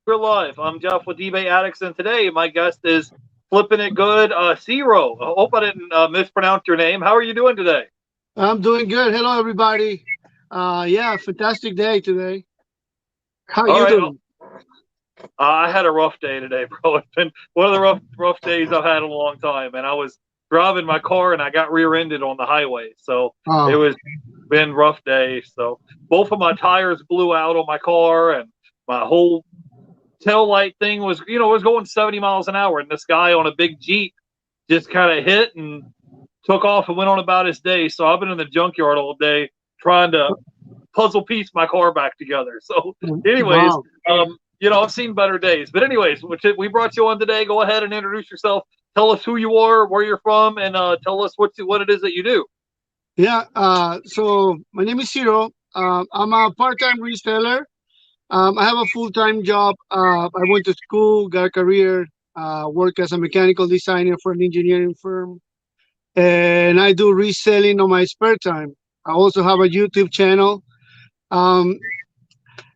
We're live. I'm Jeff with eBay Addicts, and today my guest is Flippin' It Good, Zero. I hope I didn't mispronounce your name. How are you doing today? I'm doing good. Hello, everybody. Yeah, fantastic day today. How are All you right. doing? I had a rough day today, bro. It's been one of the rough days I've had in a long time, and I was driving my car and I got rear-ended on the highway, so it Oh, was been rough day. So both of my tires blew out on my car, and my whole tail light thing was, was going 70 miles an hour, and this guy on a big Jeep just kind of hit and took off and went on about his day. So I've been in the junkyard all day trying to puzzle piece my car back together. So, anyways, wow. I've seen better days. But anyways, we brought you on today. Go ahead and introduce yourself. Tell us who you are, where you're from, and tell us what it is that you do. Yeah, so my name is Ciro. I'm a part-time reseller. I have a full-time job. I went to school, got a career, work as a mechanical designer for an engineering firm, and I do reselling on my spare time. I also have a YouTube channel. Um,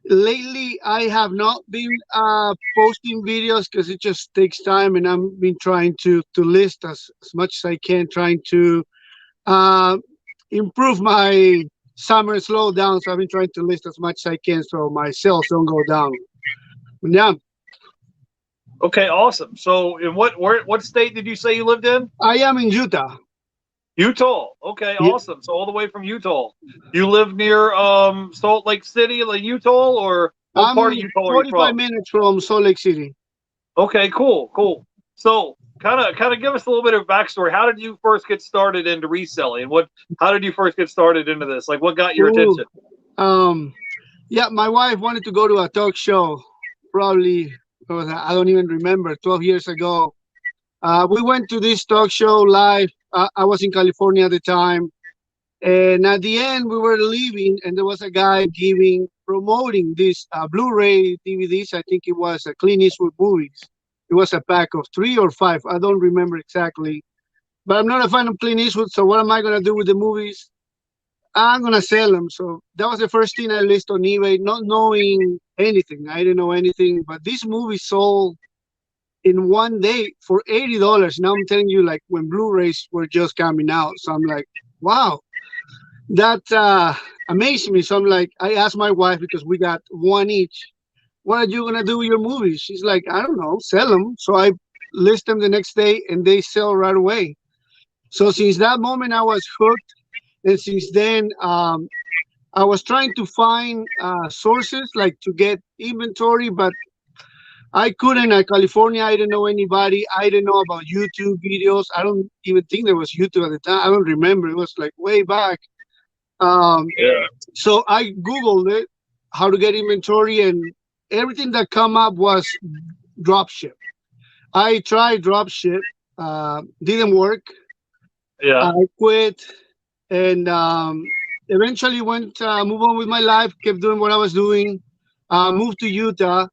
Lately I have not been posting videos because it just takes time, and I've been trying to list as much as I can, trying to uh, improve my summer slowdown. So I've been trying to list as much as I can so my sales don't go down. Yeah, Okay, awesome. So, in what state did you say you lived in? I am in Utah. Utah. Okay, Yeah, awesome. So all the way from Utah. You live near Salt Lake City, like Utah, or what part I'm of Utah are you 45 from? minutes from Salt Lake City. Okay, cool. So kind of give us a little bit of backstory. How did you first get started into reselling? How did you first get started into this? Like what got your Ooh. attention? Um, yeah, my wife wanted to go to a talk show. Probably, I don't even remember, 12 years ago. We went to this talk show live. I was in California at the time. And at the end, we were leaving, and there was a guy promoting these Blu-ray DVDs. I think it was a Clint Eastwood movies. It was a pack of 3 or 5. I don't remember exactly. But I'm not a fan of Clint Eastwood, so what am I going to do with the movies? I'm going to sell them. So that was the first thing I listed on eBay, not knowing anything. I didn't know anything. But this movie sold in one day for $80. Now I'm telling you, like when Blu-rays were just coming out. So I'm like, wow, that amazed me. So I'm like, I asked my wife because we got one each. What are you gonna do with your movies? She's like, I don't know, sell them. So I list them the next day, and they sell right away. So since that moment, I was hooked, and since then, I was trying to find sources like to get inventory, but I couldn't. California, I didn't know anybody. I didn't know about YouTube videos. I don't even think there was YouTube at the time. I don't remember. It was like way back. Um, Yeah. so I Googled it, how to get inventory, and everything that come up was dropship. I tried dropship, didn't work. Yeah. I quit, and eventually went move on with my life. Kept doing what I was doing. Moved to Utah,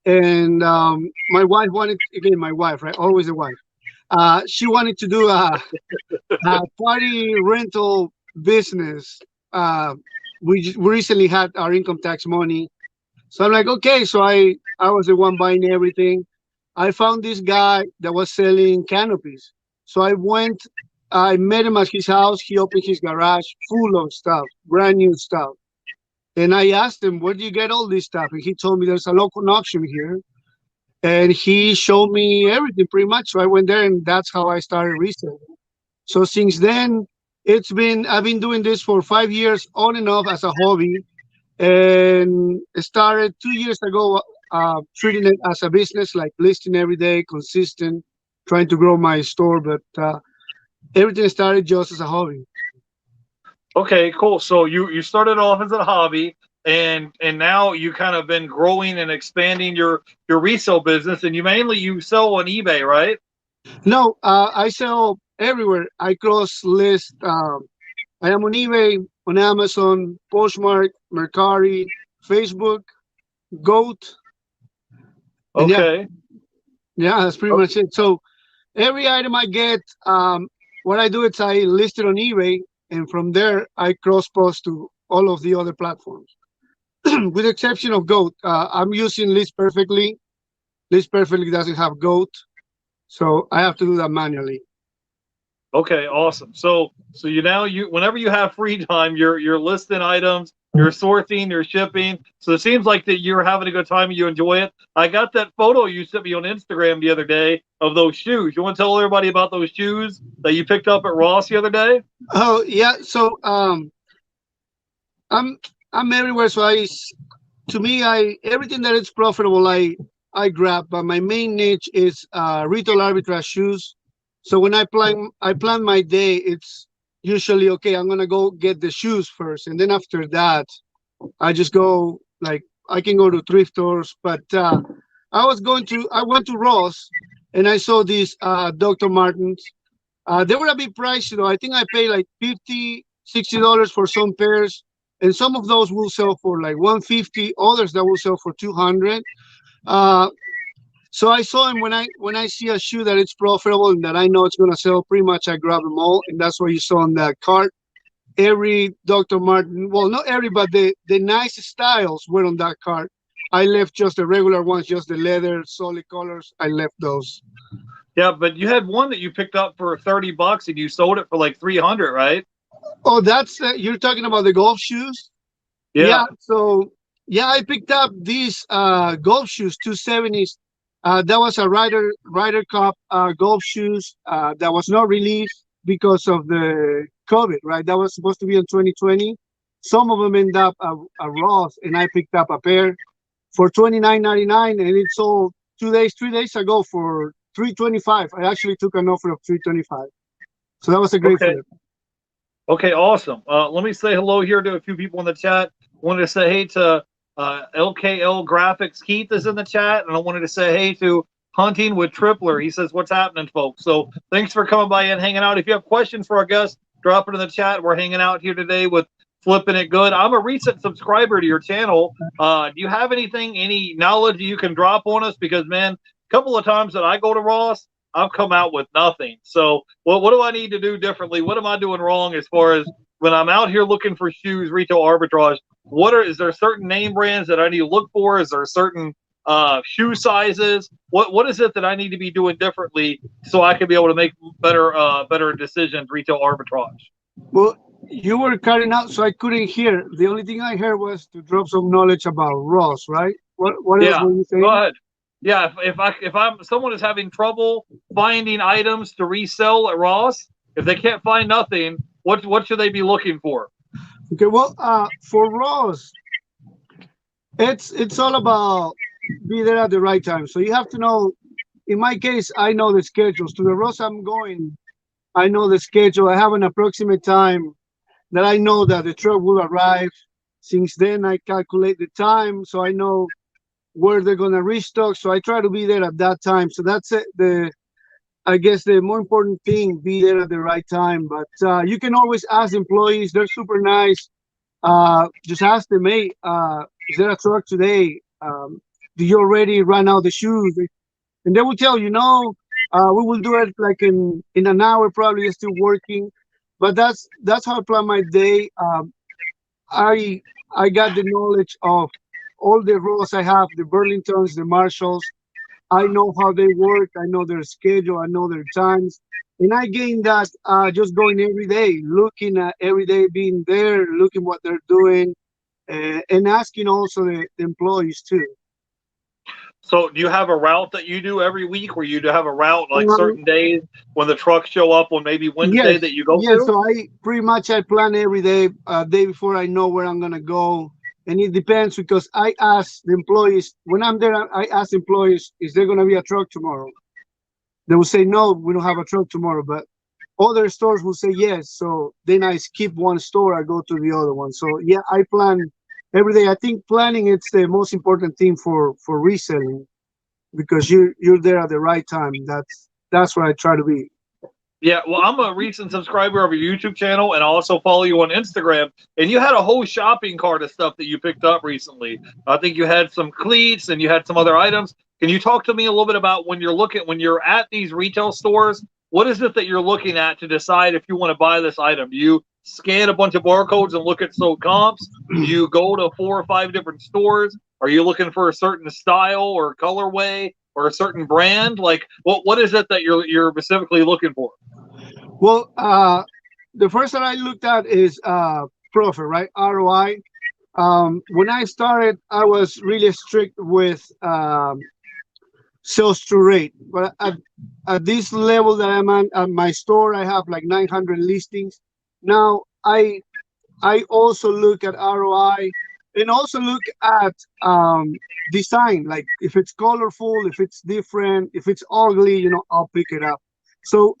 and my wife wanted, again, my wife, right? Always the wife. She wanted to do a party rental business. Uh, we recently had our income tax money, so I'm like, okay. So I was the one buying everything. I found this guy that was selling canopies. So I went. I met him at his house. He opened his garage full of stuff, brand new stuff. And I asked him, where do you get all this stuff? And he told me there's a local auction here. And he showed me everything pretty much. So I went there, and that's how I started reselling. So since then, I've been doing this for 5 years on and off as a hobby, and started 2 years ago, treating it as a business, like listing every day, consistent, trying to grow my store. But everything started just as a hobby. Okay, cool. So you started off as a hobby, and now you kind of been growing and expanding your resale business, and you sell on eBay, right? No, I sell everywhere. I cross list. I am on eBay, on Amazon, Postmark, Mercari, Facebook, Goat, and yeah, Okay. yeah, that's pretty much it. So every item I get, what I do is I list it on eBay, and from there I cross post to all of the other platforms, with the exception of Goat. I'm using List Perfectly. List Perfectly doesn't have goat, so I have to do that manually. Okay, awesome. So you whenever you have free time, you're listing items, you're sorting, you're shipping. So it seems like that you're having a good time and you enjoy it. I got that photo you sent me on Instagram the other day of those shoes. You want to tell everybody about those shoes that you picked up at Ross the other day? Oh yeah, so I'm I'm everywhere. So to me, I everything that is profitable, I grab. But my main niche is retail arbitrage shoes. So when I plan my day, it's usually okay. I'm gonna go get the shoes first, and then after that, I just go like I can go to thrift stores. But I went to Ross, and I saw these Dr. Martens. They were a bit pricey though. I think I paid like 50, $60 for some pairs, and some of those will sell for like 150. Others that will sell for 200. Uh, so I saw him when I see a shoe that it's profitable and that I know it's gonna sell. Pretty much I grab them all, and that's what you saw on that cart. Every Dr. Martin, well, not every, but the nice styles were on that cart. I left just the regular ones, just the leather, solid colors. I left those. Yeah, but you had one that you picked up for $30 and you sold it for like 300, right? Oh, that's you're talking about the golf shoes? Yeah. Yeah. So yeah, I picked up these golf shoes, 270s. That was a Ryder Cup golf shoes that was not released because of the COVID, right? That was supposed to be in 2020. Some of them end up at Ross, and I picked up a pair for 29.99, and it sold 2 days, 3 days ago for 325. I actually took an offer of 325, so that was a great Okay. flip. Okay, awesome. Let me say hello here to a few people in the chat. Wanted to say hey to LKL Graphics. Keith is in the chat, and I wanted to say hey to Hunting with Tripler. He says, "What's happening, folks?" So thanks for coming by and hanging out. If you have questions for our guests, drop it in the chat. We're hanging out here today with Flipping It Good. I'm a recent subscriber to your channel. Do you have any knowledge you can drop on us? Because man, a couple of times that I go to Ross, I've come out with nothing. So what do I need to do differently? What am I doing wrong as far as when I'm out here looking for shoes, retail arbitrage? Is there certain name brands that I need to look for? Is there certain shoe sizes? What is it that I need to be doing differently so I can be able to make better decisions, retail arbitrage? Well, you were cutting out, so I couldn't hear. The only thing I heard was to drop some knowledge about Ross, right? What else Yeah, were you go saying? ahead. Yeah, if someone is having trouble finding items to resell at Ross, if they can't find nothing, what should they be looking for? Okay, well, for Ross, it's all about be there at the right time. So you have to know. In my case, I know the schedules. To the Ross I'm going, I know the schedule. I have an approximate time that I know that the truck will arrive. Since then, I calculate the time, so I know where they're gonna restock. So I try to be there at that time. So that's it. I guess the more important thing, be there at the right time. But you can always ask employees; they're super nice. Just ask them, hey, is there a truck today? Do you already run out the shoes? And they will tell you, no, we will do it like in an hour, probably it's still working. But that's how I plan my day. I I got the knowledge of all the roles I have, the Burlingtons, the Marshalls. I know how they work. I know their schedule. I know their times. And I gain that just going every day, looking at every day, being there, looking what they're doing, and asking also the employees too. So do you have a route that you do every week, where you do have a route like Um, certain days when the trucks show up on maybe Wednesday that yes, you go yes. to? So I pretty much I plan every day, day before I know where I'm gonna go, and it depends because I ask the employees when I'm there. I ask employees, is there gonna be a truck tomorrow? They will say no, we don't have a truck tomorrow, but other stores will say yes. So then I skip one store, I go to the other one. So yeah, I plan every day. I think planning it's the most important thing for reselling because you're there at the right time. That's what I try to be. Yeah, well, I'm a recent subscriber of your YouTube channel, and I also follow you on Instagram. And you had a whole shopping cart of stuff that you picked up recently. I think you had some cleats and you had some other items. Can you talk to me a little bit about when you're at these retail stores? What is it that you're looking at to decide if you want to buy this item? Do you scan a bunch of barcodes and look at sold comps? Do you go to 4 or 5 different stores? Are you looking for a certain style or colorway? or a certain brand? Like, what is it that you're specifically looking for? Well, the first that I looked at is profit, right? ROI. When I started, I was really strict with sales through rate. But at this level that I'm at my store, I have like 900 listings. Now I also look at ROI and also look at design. Like if it's colorful, if it's different, if it's ugly, I'll pick it up. So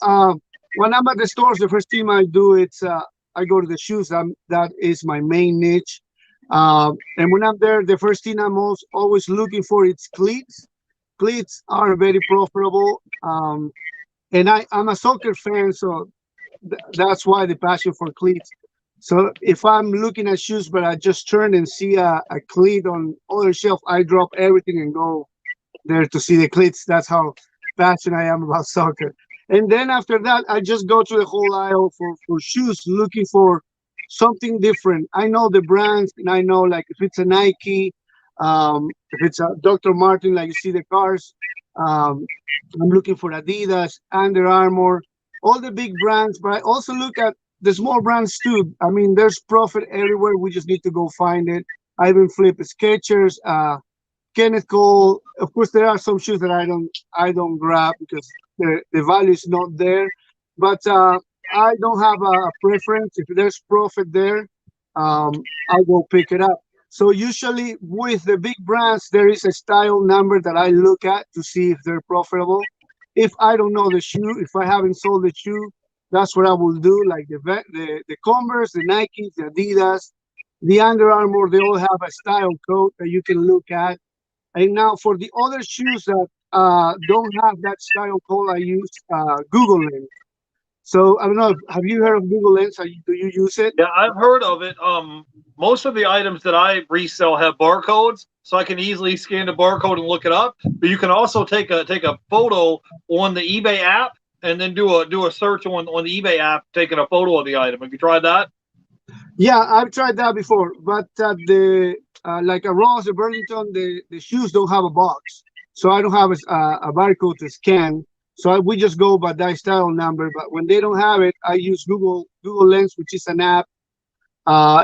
when I'm at the stores, the first thing I do it's I go to the shoes. That is my main niche. And when I'm there, the first thing I'm always looking for is cleats. Cleats are very profitable. And I'm a soccer fan, so that's why the passion for cleats. So if I'm looking at shoes, but I just turn and see a cleat on other shelf, I drop everything and go there to see the cleats. That's how passionate I am about soccer. And then after that, I just go through the whole aisle for shoes, looking for something different. I know the brands, and I know like if it's a Nike, if it's a Dr. Martin, like you see the cars. I'm looking for Adidas, Under Armour, all the big brands. But I also look at the small brands too. I mean, there's profit everywhere. We just need to go find it. I even flip Skechers, Kenneth Cole. Of course, there are some shoes that I don't grab because the value is not there. But I don't have a preference. If there's profit there, I'll go pick it up. So usually with the big brands, there is a style number that I look at to see if they're profitable. If I don't know the shoe, if I haven't sold the shoe, that's what I will do. Like the Converse, the Nikes, the Adidas, the Under Armour, they all have a style code that you can look at. And now for the other shoes that don't have that style code, I use Google Lens. So I don't know. Have you heard of Google Lens? Do you use it? Yeah, I've heard of it. Most of the items that I resell have barcodes, so I can easily scan the barcode and look it up. But you can also take a photo on the eBay app and then do a search on the eBay app, taking a photo of the item. Have you tried that? Yeah, I've tried that before, but the like a Ross or Burlington, the shoes don't have a box, so I don't have a barcode to scan. So we just go by that style number. But when they don't have it, I use Google Lens, which is an app.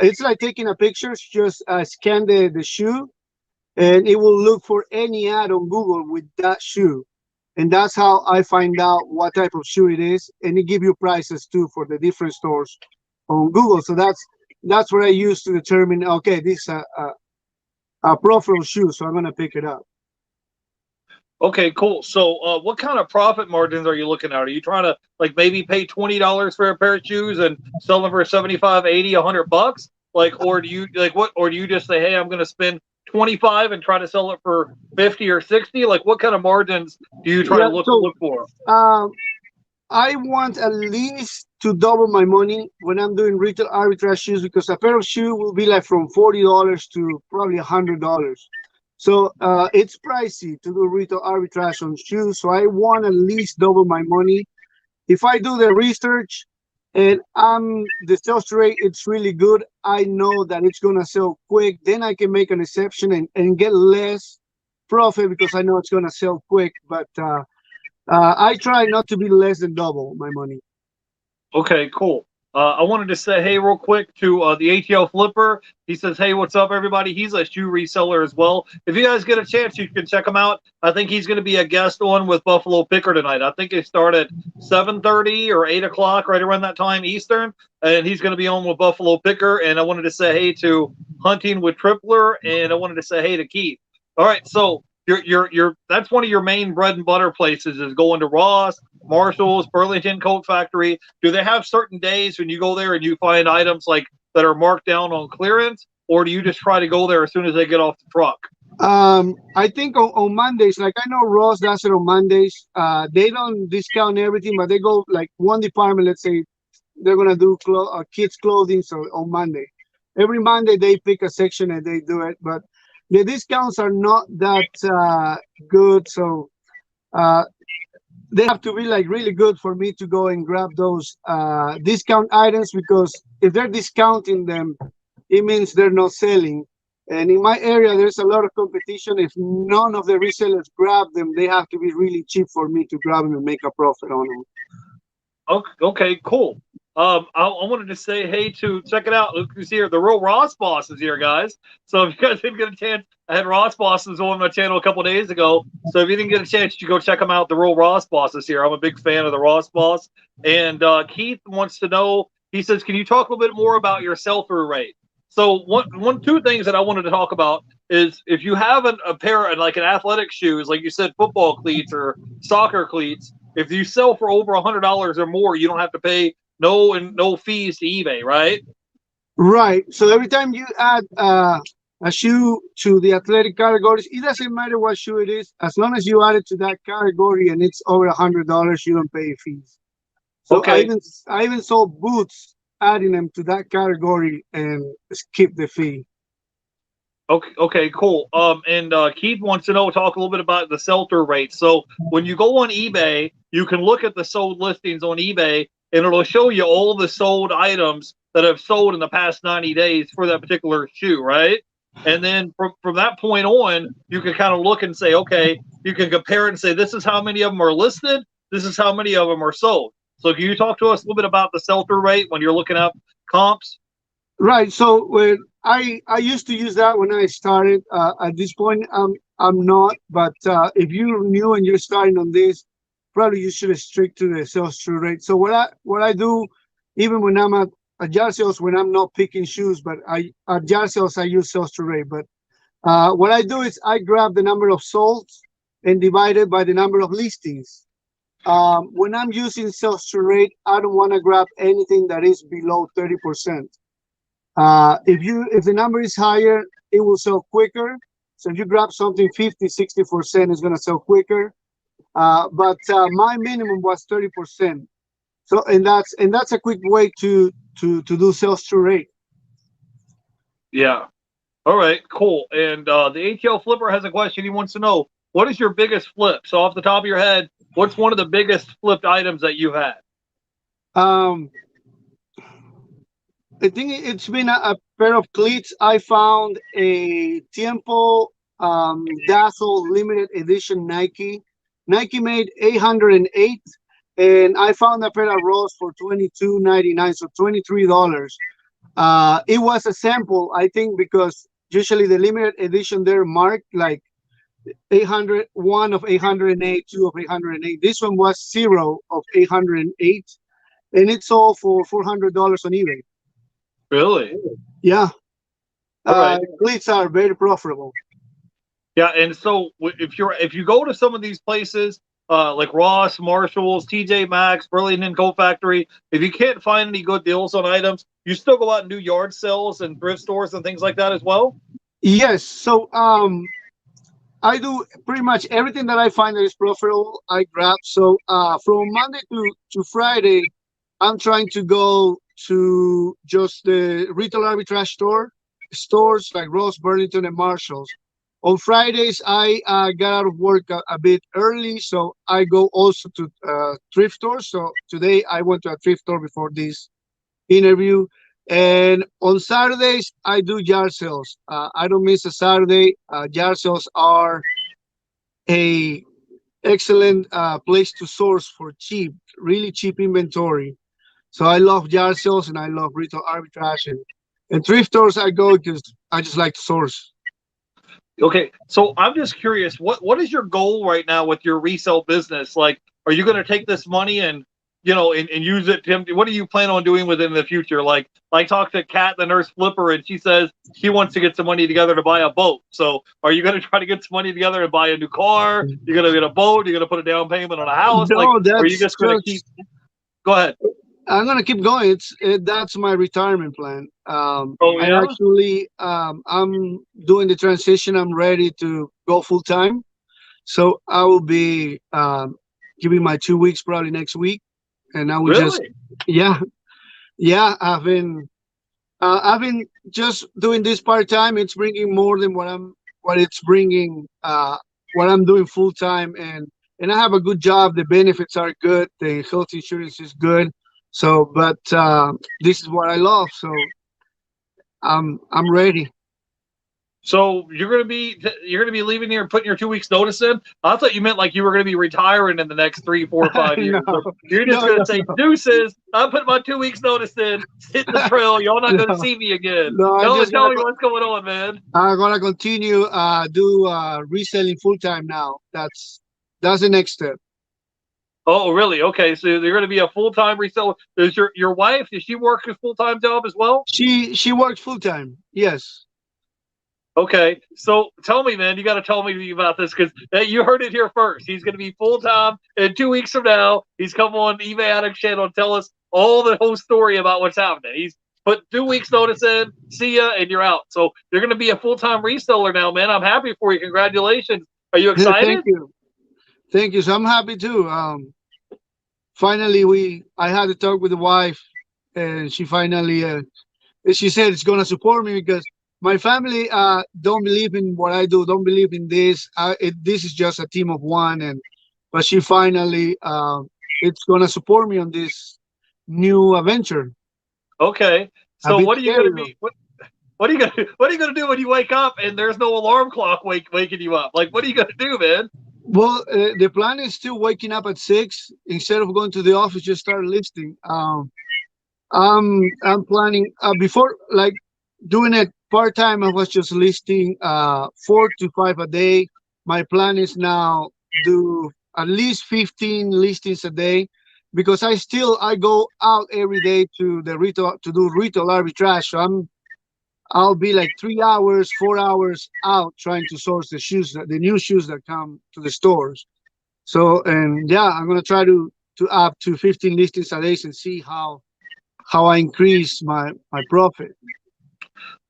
It's like taking a picture. Just scan the shoe, and it will look for any ad on Google with that shoe, and that's how I find out what type of shoe it is, and it give you prices too for the different stores on Google. So that's what I use to determine. Okay, this is a profile shoe, so I'm gonna pick it up. Okay, cool. So, what kind of profit margins are you looking at? Are you trying to like maybe pay $20 for a pair of shoes and sell them for 75, 80, $100? Like, or do you like what? Or do you just say, hey, I'm going to spend 25 and try to sell it for 50 or 60? Like, what kind of margins do you try to Yeah, look for? um, I want at least to double my money when I'm doing retail arbitrage shoes because a pair of shoe will be like from $40 to probably $100. So it's pricey to do retail arbitrage on shoes. So I want at least double my money. If I do the research and the sales rate, it's really good. I know that it's gonna sell quick. Then I can make an exception and get less profit because I know it's gonna sell quick. But I try not to be less than double my money. Okay, cool. I wanted to say hey real quick to the ATL Flipper. He says, hey, what's up, everybody? He's a shoe reseller as well. If you guys get a chance, you can check him out. I think he's going to be a guest on with Buffalo Picker tonight. I think they start at 7:30 or 8 o'clock, right around that time Eastern. And he's going to be on with Buffalo Picker. And I wanted to say hey to Hunting with Tripler. And I wanted to say hey to Keith. All right, so you're that's one of your main bread and butter places is going to Ross, Marshalls, Burlington Coat Factory. Do they have certain days when you go there and you find items like that are marked down on clearance, or do you just try to go there as soon as they get off the truck? I think on Mondays, like I know Ross does it on Mondays. They don't discount everything, but they go like one department. Let's say they're gonna do kids clothing, so on Monday, every Monday they pick a section and they do it. But the discounts are not that good, so they have to be like really good for me to go and grab those discount items because if they're discounting them, it means they're not selling. And in my area, there's a lot of competition. If none of the resellers grab them, they have to be really cheap for me to grab them and make a profit on them. Okay, cool. I wanted to say, hey, to check it out. Look who's here. The real Ross Boss is here, guys. So if you guys didn't get a chance, I had Ross Bosses on my channel a couple days ago. So if you didn't get a chance, you go check them out. The real Ross Boss is here. I'm a big fan of the Ross Boss. And Keith wants to know. He says, can you talk a little bit more about your sell-through rate? So two things that I wanted to talk about is if you have a pair of like an athletic shoes, like you said, football cleats or soccer cleats. If you sell for over $100 or more, you don't have to pay no fees to eBay, right? Right. So every time you add a shoe to the athletic categories, it doesn't matter what shoe it is, as long as you add it to that category and it's over $100, you don't pay fees. So okay. I even sold boots, adding them to that category and skip the fee. Okay, cool. And Keith wants to talk a little bit about the sell-through rate. So when you go on eBay, you can look at the sold listings on eBay, and it'll show you all the sold items that have sold in the past 90 days for that particular shoe, right? And then from that point on, you can kind of look and say, okay, you can compare it and say, this is how many of them are listed, this is how many of them are sold. So can you talk to us a little bit about the sell-through rate when you're looking up comps? Right. So when I used to use that when I started. At this point, I'm not. But if you're new and you're starting on this, probably you should stick to the sales through rate. So what I do, even when I'm at yard sales, when I'm not picking shoes, but at yard sales I use sales through rate. But what I do is I grab the number of solds and divide it by the number of listings. When I'm using sales through rate, I don't want to grab anything that is below 30%. If the number is higher, it will sell quicker. So if you grab something 50, 60%, it's going to sell quicker. But my minimum was 30%. So and that's a quick way to do sales through rate. Yeah. All right, cool. And the ATL Flipper has a question. He wants to know, what is your biggest flip? So off the top of your head, what's one of the biggest flipped items that you've had? I think it's been a pair of cleats. I found a Tiempo Dazzle limited edition Nike. Nike made 808, and I found a pair of Ross for $22.99, so $23. It was a sample, I think, because usually the limited edition they're marked like 800, one of 808, two of 808. This one was 0 of 808, and it sold for $400 on eBay. Really? Yeah. All right. Cleats are very profitable. Yeah, and so if you go to some of these places like Ross, Marshalls, TJ Maxx, Burlington Coat Factory, if you can't find any good deals on items, you still go out and do yard sales and thrift stores and things like that as well. Yes. So I do pretty much everything that I find that is profitable, I grab. So from Monday to Friday, I'm trying to go to just the retail arbitrage stores like Ross, Burlington, and Marshalls. On Fridays, I got out of work a bit early, so I go also to thrift stores. So today I went to a thrift store before this interview. And on Saturdays, I do yard sales. I don't miss a Saturday. Yard sales are a excellent place to source for cheap, really cheap inventory. So I love yard sales and I love retail arbitrage, and thrift stores I go because I just like to source. Okay, so I'm just curious, what is your goal right now with your resale business? Like, are you going to take this money and and use it? What do you plan on doing with it in the future? Like, I talked to Kat, the nurse flipper, and she says she wants to get some money together to buy a boat. So, are you going to try to get some money together and buy a new car? You're going to get a boat? You're going to put a down payment on a house? No, like, or are you just going to keep? Go ahead. I'm gonna keep going. That's my retirement plan. Oh I yeah. actually I'm doing the transition. I'm ready to go full time, so I will be giving my 2 weeks probably next week, and I will just Really? yeah. I've been just doing this part time. It's bringing more than what it's bringing what I'm doing full time, and I have a good job. The benefits are good. The health insurance is good. So, but this is what I love. So I'm ready. So you're gonna be leaving here and putting your 2 weeks notice in. I thought you meant like you were gonna be retiring in the next 3, 4, 5 years. No, Like you're just no, gonna no, say no, deuces. I'm putting my 2 weeks notice in, hitting the trail. Y'all not gonna no, see me again. no. Tell me what's going on, man. I'm gonna continue do reselling full time now. That's the next step. Oh, really? Okay, so you're gonna be a full time reseller. Does your wife? Does she work a full time job as well? She works full time. Yes. Okay, so tell me, man, you got to tell me about this because you heard it here first. He's going to be full time in 2 weeks from now. He's come on eBay Addict channel and tell us all the whole story about what's happening. He's put 2 weeks notice in, see ya, and you're out. So you're going to be a full time reseller now, man. I'm happy for you. Congratulations. Are you Thank excited? you. Thank you. So I'm happy too. Finally, I had to talk with the wife, and she finally she said it's gonna support me because my family don't believe in what I do, don't believe in this. This is just a team of one, and but she finally it's gonna support me on this new adventure. Okay. A So bit what are you going scary to though. be? What are you gonna What are you gonna do when you wake up and there's no alarm clock waking you up? Like, what are you gonna do, man? Well, the plan is still waking up at 6 instead of going to the office. Just start listing. I'm planning before like doing it part time. I was just listing 4 to 5 a day. My plan is now do at least 15 listings a day because I go out every day to the retail to do retail arbitrage. So I'll be like 3 hours, 4 hours out trying to source the new shoes that come to the stores. So and yeah, I'm gonna try to up to 15 listings a day and see how I increase my profit.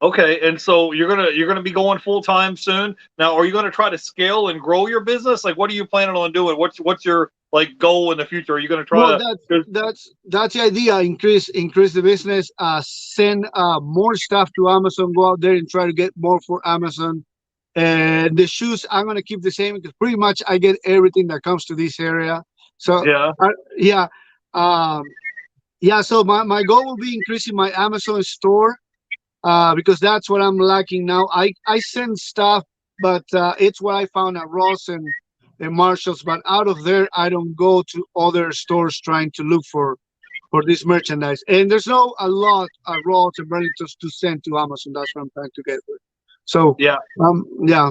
Okay, and so you're gonna be going full time soon. Now, are you gonna try to scale and grow your business? Like, what are you planning on doing? What's your like goal in the future? Are you gonna try Well, to? that's the idea. Increase the business. Send more stuff to Amazon. Go out there and try to get more for Amazon. And the shoes, I'm gonna keep the same because pretty much I get everything that comes to this area. So Yeah. yeah, um, yeah. So my goal will be increasing my Amazon store because that's what I'm lacking now. I send stuff, but it's what I found at Ross and Marshalls. But out of there, I don't go to other stores trying to look for this merchandise. And there's no a lot at Ross and Burlington to send to Amazon. That's what I'm trying to get with. So Yeah. yeah.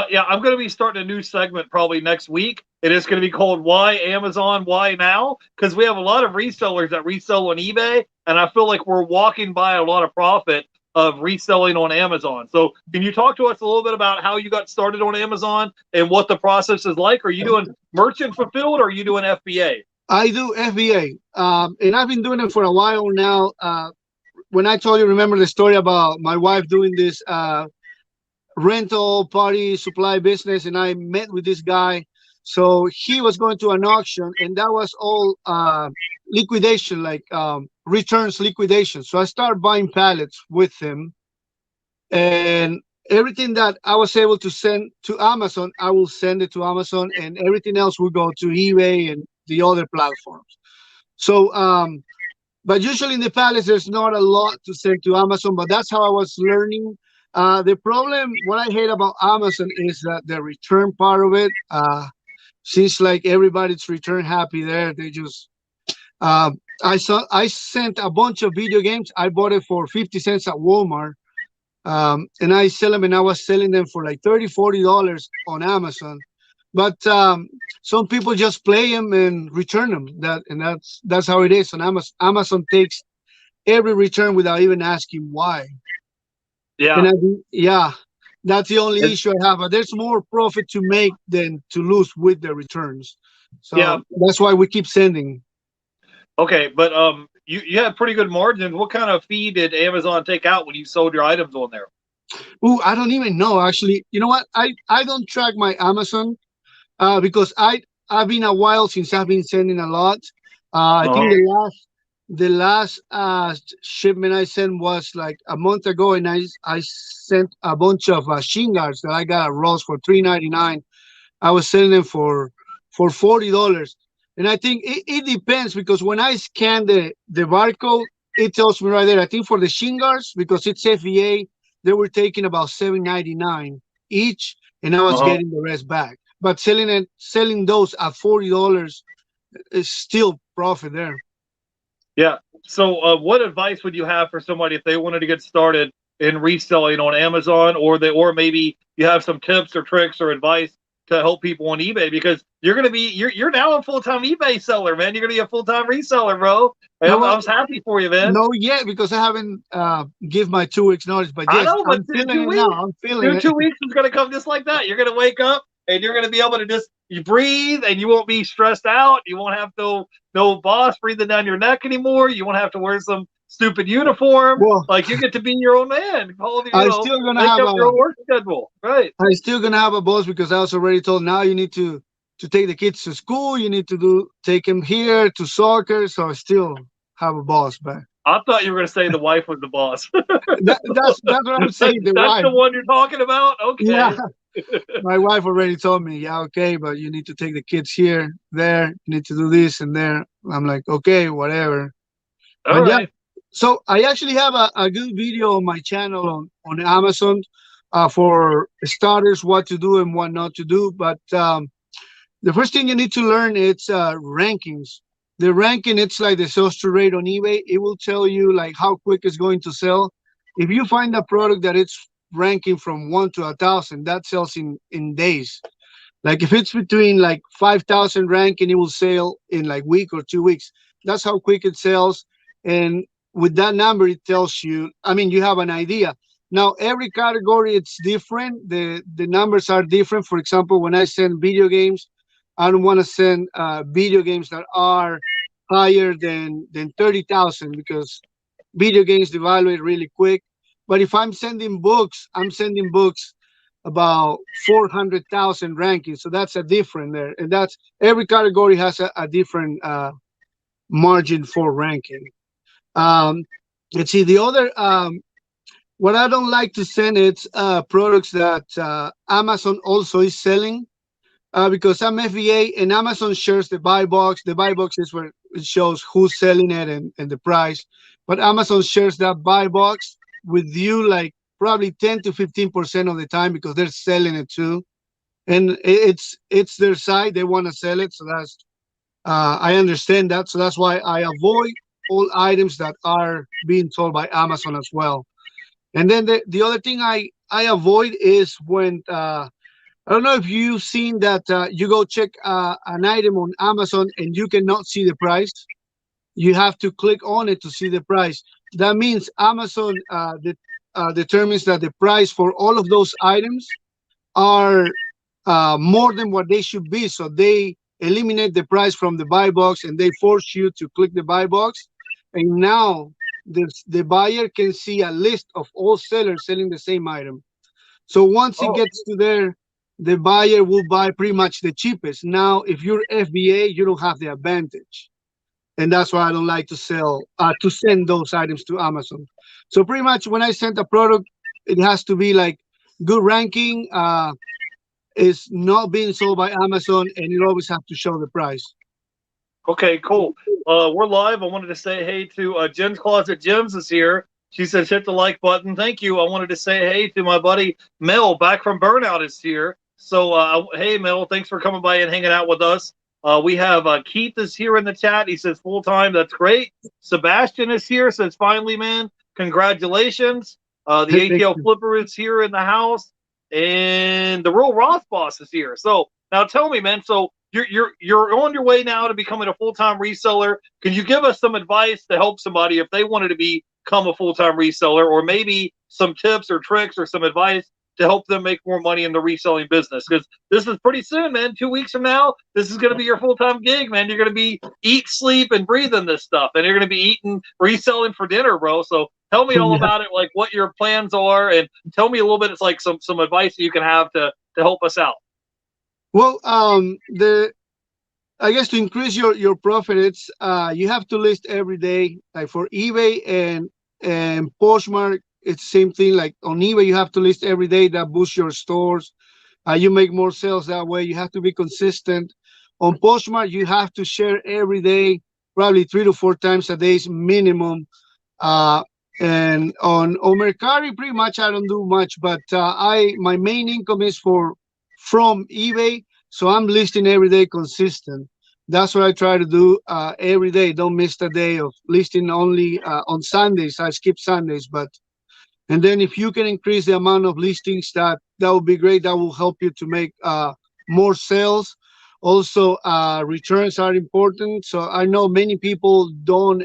Yeah, I'm going to be starting a new segment probably next week. It is going to be called "Why Amazon? Why Now?" Because we have a lot of resellers that resell on eBay, and I feel like we're walking by a lot of profit of reselling on Amazon. So, can you talk to us a little bit about how you got started on Amazon and what the process is like? Are you doing merchant fulfilled or are you doing FBA? I do FBA, and I've been doing it for a while now. When I told you, remember the story about my wife doing this rental party supply business, and I met with this guy. So he was going to an auction, and that was all liquidation, like returns liquidation. So I started buying pallets with him, and everything that I was able to send to Amazon, I will send it to Amazon, and everything else will go to eBay and the other platforms. So, but usually in the palace, there's not a lot to send to Amazon, but that's how I was learning. The problem, what I hate about Amazon is that the return part of it, seems like everybody's return happy there. They just, I sent a bunch of video games. I bought it for 50 cents at Walmart. And I sell them, and I was selling them for like $30, $40 on Amazon. But some people just play them and return them. That's how it is. And Amazon takes every return without even asking why. And Yeah. yeah, that's the only issue I have. But there's more profit to make than to lose with the returns. Yeah. So that's why we keep sending. Okay, but you had pretty good margins. What kind of fee did Amazon take out when you sold your items on there? Ooh, I don't even know actually. You know what? I don't track my Amazon because I've been a while since I've been sending a lot. I think Uh-huh. the last shipment I sent was like a month ago, and I sent a bunch of shin guards that I got at Ross for $3.99. I was selling them for $40, and I think it depends because when I scan the barcode, it tells me right there. I think for the shin guards because it's FBA, they were taking about 7.99 each, and I was Uh-huh. getting the rest back. But selling those at $40 is still profit there. Yeah. So, what advice would you have for somebody if they wanted to get started in reselling on Amazon, or maybe you have some tips or tricks or advice to help people on eBay? Because you're now a full time eBay seller, man. You're gonna be a full time reseller, bro. Hey, No, I well, was happy for you, man. no yet because I haven't give my 2 weeks notice. But I yes, know, but I'm feeling two it now. weeks, I'm feeling it. 2 weeks is gonna come just like that. You're gonna wake up and you're gonna be able to just you breathe, and you won't be stressed out. You won't have no boss breathing down your neck anymore. You won't have to wear some stupid uniform. Well, Like you get to be your own man. I still gonna Make have up a your own work schedule. Right. I still gonna have a boss because I was already told now you need to take the kids to school. You need to take them here to soccer. So I still have a boss, but I thought you were gonna say the wife was the boss. that's what I'm saying. The That's wife, the one you're talking about. yeah, Okay. my wife already told me, yeah, okay, but you need to take the kids here, there. You need to do this and there. I'm like, okay, whatever. All But yeah, right. so I actually have a good video on my channel on Amazon for starters, what to do and what not to do. But the first thing you need to learn is rankings. The ranking, it's like the sales through rate on eBay. It will tell you like how quick it's going to sell. If you find a product that it's ranking from 1 to 1,000, that sells in days. Like if it's between like 5,000 ranking, it will sell in like week or 2 weeks. That's how quick it sells. And with that number, it tells you. I mean, you have an idea. Now every category it's different. The numbers are different. For example, when I send video games, I don't want to send video games that are higher than 30,000 because video games devaluate really quick. But if I'm sending books, I'm sending books about 400,000 rankings. So that's a different there. And that's every category has a different margin for ranking. Um, let's see, the other, what I don't like to send it's products that Amazon also is selling because I'm FBA and Amazon shares the buy box. The buy box is where it shows who's selling it and the price. But Amazon shares that buy box with you like probably 10 to 15% of the time because they're selling it too. And it's their side. They want to sell it. So that's I understand that. So that's why I avoid all items that are being sold by Amazon as well. And then the other thing I avoid is when I don't know if you've seen that you go check an item on Amazon and you cannot see the price. You have to click on it to see the price. That means Amazon determines that the price for all of those items are more than what they should be. So they eliminate the price from the buy box and they force you to click the buy box. And now the buyer can see a list of all sellers selling the same item. So once it Oh, gets to there, the buyer will buy pretty much the cheapest. Now, if you're FBA, you don't have the advantage, and that's why I don't like to send those items to Amazon. So pretty much when I send a product, it has to be like good ranking, is not being sold by Amazon, and you always have to show the price. okay, cool. We're live. I wanted to say hey to Jim's Closet. Jim's is here. She says hit the like button. Thank you. I wanted to say hey to my buddy Mel back from Burnout is here. So hey Mel, thanks for coming by and hanging out with us. We have Keith is here in the chat. He says full time. That's great. Sebastian is here. Says finally, man, congratulations. The Thank ATL you. Flipper is here in the house, and the Real Roth Boss is here. So now tell me, man. So you're on your way now to becoming a full time reseller. Can you give us some advice to help somebody if they wanted to become a full time reseller, or maybe some tips or tricks or some advice to help them make more money in the reselling business? Because this is pretty soon, man. 2 weeks from now, this is going to be your full time gig, man. You're going to be eat, sleep, and breathing this stuff, and you're going to be eating reselling for dinner, bro. So tell me all Yeah. about it, like what your plans are, and tell me a little bit. It's like some advice that you can have to help us out. Well, the I guess to increase your profit, it's you have to list every day. Like for eBay and Poshmark, it's same thing. Like on eBay, you have to list every day. That boosts your stores. You make more sales that way. You have to be consistent. On Poshmark, you have to share every day, probably 3 to 4 times a day is minimum. Uh, And on Mercari, pretty much I don't do much, but I my main income is from eBay, so I'm listing every day consistent. That's what I try to do every day. Don't miss a day of listing. Only on Sundays I skip Sundays, but and then if you can increase the amount of listings, that would be great. That will help you to make more sales. Also, returns are important. So I know many people don't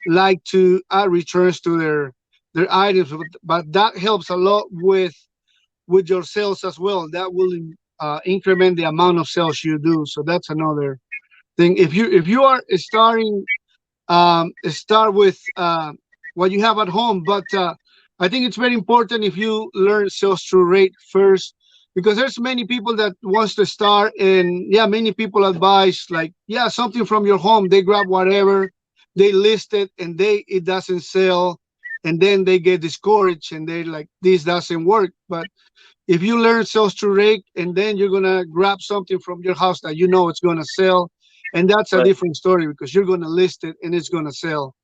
like to add returns to their items, but that helps a lot with your sales as well. That will increment the amount of sales you do. So that's another thing. If you are starting, start with what you have at home. But I think it's very important if you learn sales through rate first, because there's many people that wants to start, and yeah, many people advise like, yeah, something from your home. They grab whatever, they list it, and it doesn't sell, and then they get discouraged and they're like, this doesn't work. But if you learn sales through rate, and then you're gonna grab something from your house that you know it's gonna sell, and that's a Right. different story because you're gonna list it and it's gonna sell.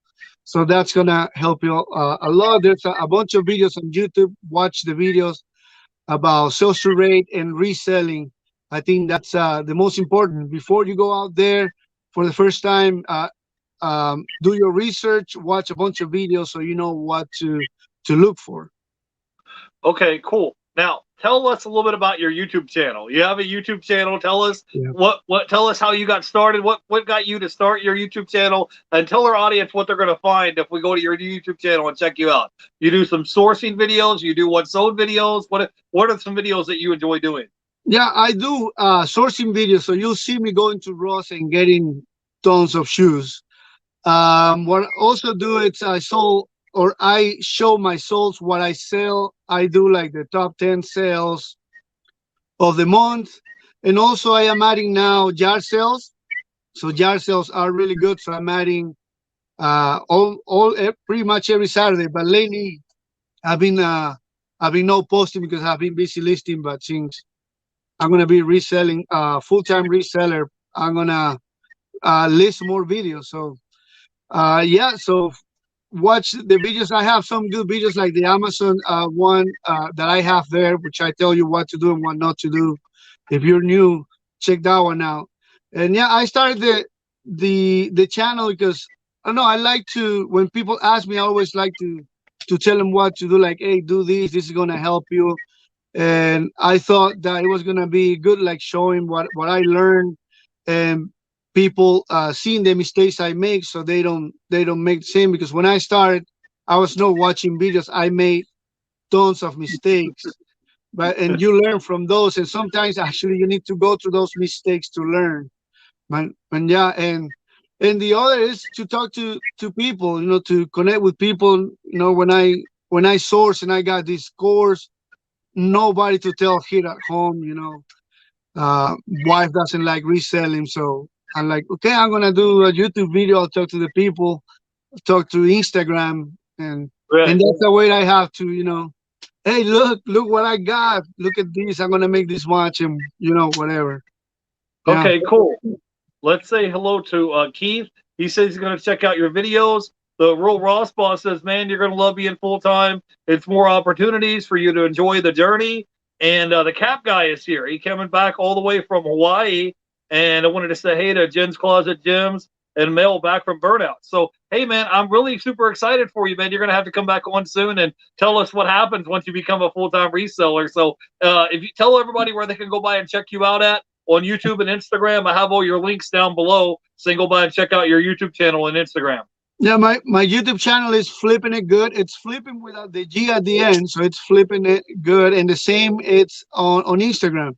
So that's gonna help you a lot. There's a bunch of videos on YouTube. Watch the videos about sales through rate and reselling. I think that's the most important. Before you go out there for the first time, do your research, watch a bunch of videos so you know what to look for. Okay, cool. Now, tell us a little bit about your YouTube channel. You have a YouTube channel. Tell us Yeah. tell us how you got started. What got you to start your YouTube channel, and tell our audience what they're going to find if we go to your YouTube channel and check you out. You do some sourcing videos, you do what's sold videos. What are some videos that you enjoy doing? Yeah, I do sourcing videos. So you'll see me going to Ross and getting tons of shoes. What I also do is I show my souls what I sell. I do like the top 10 sales of the month. And also I am adding now jar sales. So jar sales are really good. So I'm adding pretty much every Saturday. But lately I've been not posting because I've been busy listing. But since I'm gonna be reselling, full-time reseller, I'm gonna list more videos. So yeah, so watch the videos. I have some good videos like the Amazon one that I have there, which I tell you what to do and what not to do. If you're new, check that one out. And yeah, I started the channel because I don't know, I like to, when people ask me, I always like to tell them what to do. Like, hey, do this. This is gonna help you. And I thought that it was gonna be good, like showing what I learned, and people seeing the mistakes I make, so they don't make the same. Because when I started, I was not watching videos. I made tons of mistakes, and you learn from those. And sometimes actually you need to go through those mistakes to learn. And yeah, and the other is to talk to people. To connect with people. When I source and I got this course, nobody to tell here at home. Wife doesn't like reselling, so I'm like, okay, I'm gonna do a YouTube video. I'll talk to the people, talk to Instagram, and Right. that's the way I have to, hey, look what I got. Look at this. I'm gonna make this much, and whatever. Yeah. Okay, cool. Let's say hello to Keith. He says he's going to check out your videos. The Rural Ross boss says, man, you're going to love being full time. It's more opportunities for you to enjoy the journey. And the Cap guy is here. He coming back all the way from Hawaii. And I wanted to say hey to Jen's Closet Gyms and Mel back from Burnout. So, hey, man, I'm really super excited for you, man. You're going to have to come back on soon and tell us what happens once you become a full time reseller. So, if you tell everybody where they can go by and check you out at, on YouTube and Instagram. I have all your links down below, so you can go by and check out your YouTube channel and Instagram. Yeah, my YouTube channel is Flipping It Good. It's flipping without the G at the end, so it's Flipping It Good. And the same, it's on Instagram.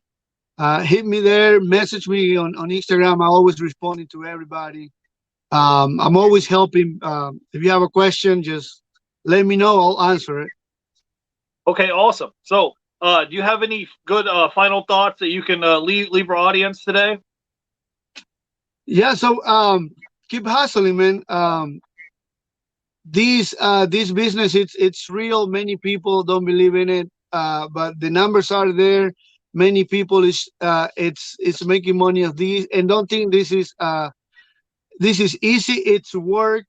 Hit me there, message me on Instagram. I'm always responding to everybody. I'm always helping. If you have a question, just let me know. I'll answer it. Okay, awesome. So, do you have any good final thoughts that you can leave our audience today? Yeah, so keep hustling, man. This business, it's real. Many people don't believe in it, but the numbers are there. Many people it's making money of these, and don't think this is easy. It's work.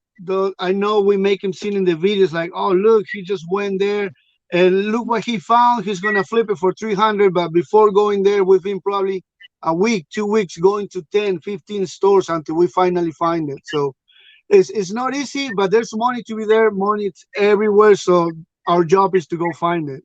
I know we make him seen in the videos like, oh look, he just went there and look what he found. He's gonna flip it for 300. But before going there, we've been probably a week, 2 weeks going to 10, 15 stores until we finally find it. So it's not easy, but there's money to be there. Money it's everywhere. So our job is to go find it.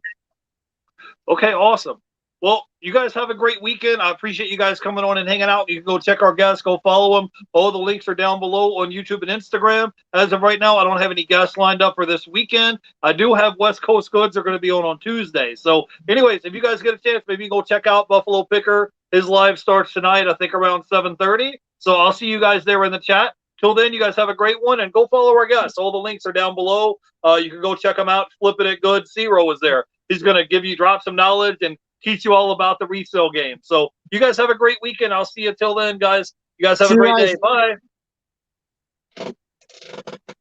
Okay, awesome. Well, you guys have a great weekend. I appreciate you guys coming on and hanging out. You can go check our guests, go follow them. All the links are down below on YouTube and Instagram. As of right now, I don't have any guests lined up for this weekend. I do have West Coast Goods. They're going to be on Tuesday. So, anyways, if you guys get a chance, maybe go check out Buffalo Picker. His live starts tonight, I think around 7:30. So I'll see you guys there in the chat. Till then, you guys have a great one, and go follow our guests. All the links are down below. You can go check them out. Flipping it good. Zero is there. He's going to drop some knowledge and teach you all about the resale game. So you guys have a great weekend. I'll see you till then, guys. You guys have See a you great guys. day. Bye.